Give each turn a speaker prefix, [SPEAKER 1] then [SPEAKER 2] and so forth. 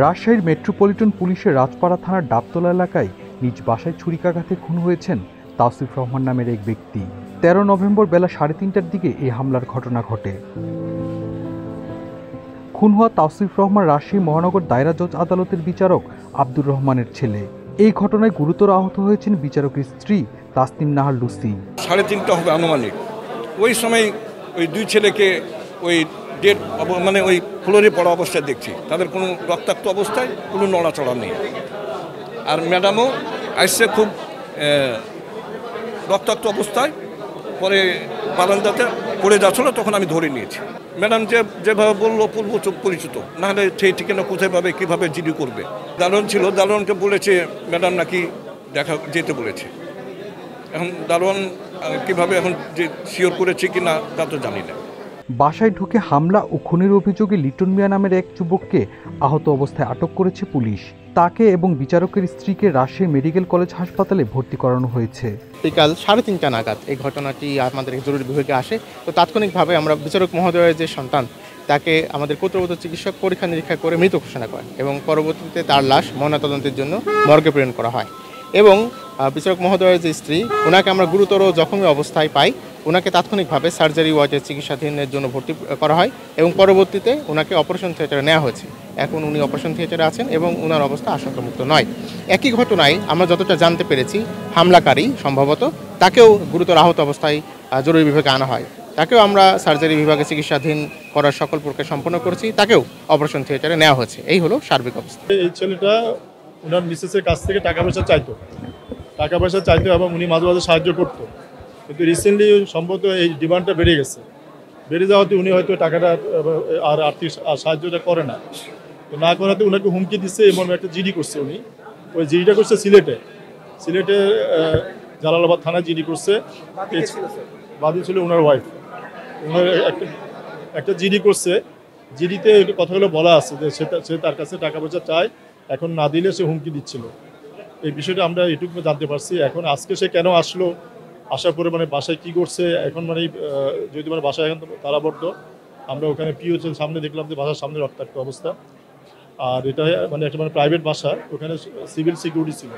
[SPEAKER 1] রাজশাহীর মেট্রোপলিটন পুলিশের রাজপাড়া থানার ডাবতলা এলাকায় নিজ বাসায় ছুরিকাঘাতে খুন হয়েছেন তাওসিফ রহমান নামের এক ব্যক্তি। 13 নভেম্বর বেলা 3:30টার দিকে এই হামলার ঘটনা ঘটে। খুন হওয়া তাওসিফ রহমান রাজশাহী মহানগর দায়রা জজ আদালতের বিচারক আব্দুর রহমানের ছেলে। এই ঘটনায় গুরুতর আহত হয়েছেন বিচারকের স্ত্রী তাসনিম নাহার লুসি।
[SPEAKER 2] 3:30টা হবে আনুমানিক। ওই সময় ওই দুই ছেলেকে ওই ডেড মানে ওই ফ্লোরে পড়া অবস্থায় দেখছি। তাদের কোনো রক্তাক্ত অবস্থায় কোনো নড়াচড়া নেই। আর ম্যাডামও আসছে খুব রক্তাক্ত অবস্থায়, পরে বারান্দাতে পড়ে যাচ্ছিল, তখন আমি ধরে নিয়েছি। ম্যাডাম যেভাবে বললো পূর্ব চোখ পরিচিত, নাহলে সেই ঠিকানা কোথায় পাবে, কীভাবে জিডি করবে। দারোয়ান ছিল, দারোয়ানকে বলেছে ম্যাডাম নাকি দেখা যেতে বলেছে। এখন দারোয়ান কীভাবে এখন যে শিওর করেছে কি না তা তো জানি না।
[SPEAKER 1] বাসায় ঢুকে হামলা ও খুনের অভিযোগে লিটন মিয়া নামের এক যুবককে আহত অবস্থায় আটক করেছে পুলিশ। তাকে এবং বিচারকের স্ত্রীকে রাজশাহী মেডিকেল কলেজ হাসপাতালে ভর্তি করানো হয়েছে।
[SPEAKER 3] বিকাল 3:30টা নাগাদ এই ঘটনাটি আমাদের জরুরি বিভাগে আসে। তো তাৎক্ষণিকভাবে আমরা বিচারক মহোদয়ের যে সন্তান তাকে আমাদের কর্তব্যরত চিকিৎসক পরীক্ষা নিরীক্ষা করে মৃত ঘোষণা করেন এবং পরবর্তীতে তার লাশ ময়নাতদন্তের জন্য মর্গে প্রেরণ করা হয়। এবং বিচারক মহোদয়ের যে স্ত্রী, ওনাকে আমরা গুরুতর জখমী অবস্থায় পাই। ওনাকে তাৎক্ষণিকভাবে সার্জারি ওয়ার্ডে চিকিৎসাধীনের জন্য ভর্তি করা হয় এবং পরবর্তীতে ওনাকে অপারেশন থিয়েটারে নেওয়া হয়েছে। এখন উনি অপারেশন থিয়েটারে আছেন এবং ওনার অবস্থা আশঙ্কামুক্ত নয়। একই ঘটনায় আমরা যতটা জানতে পেরেছি, হামলাকারী সম্ভবত তাকেও গুরুতর আহত অবস্থায় জরুরি বিভাগে আনা হয়। তাকেও আমরা সার্জারি বিভাগে চিকিৎসাধীন করার সকল প্রক্রিয়া সম্পন্ন করেছি, তাকেও অপারেশন থিয়েটারে নেওয়া হয়েছে। এই হলো সার্বিক অবস্থা।
[SPEAKER 4] এই ছেলেটা ওনার মিসেসের কাছ থেকে টাকা পয়সা চাইতো এবং উনি মাঝে মাঝে সাহায্য করতো, কিন্তু রিসেন্টলি সম্ভবত এই ডিমান্ডটা বেড়ে গেছে। বেড়ে যাওয়াতে উনি হয়তো টাকাটা আর আর্থিক সাহায্যটা করে না। তো না করাতে ওনাকে হুমকি দিচ্ছে এবং একটা জিডি করছে। উনি ওই জিডিটা করছে সিলেটে জালালাবাদ থানায় জিডি করছে। বাদী ছিল ওনার ওয়াইফ। ওনার একটা জিডি করছে। জিডিতে কথাগুলো বলা আছে যে সে তার কাছে টাকা পয়সা চায়, এখন না দিলে সে হুমকি দিচ্ছিল। এই বিষয়টা আমরা এটুকু জানতে পারছি। এখন আজকে সে কেন আসলো, আসার পরে মানে বাসায় কি করছে, এখন মানে যদি মানে বাসায় এখন তারাবদ্ধ, আমরা ওখানে পিওর সামনে দেখলাম যে বাসার সামনে রক্তাক্ত অবস্থা। আর এটা মানে একটা মানে প্রাইভেট বাসা, ওখানে সিভিল সিকিউরিটি ছিল।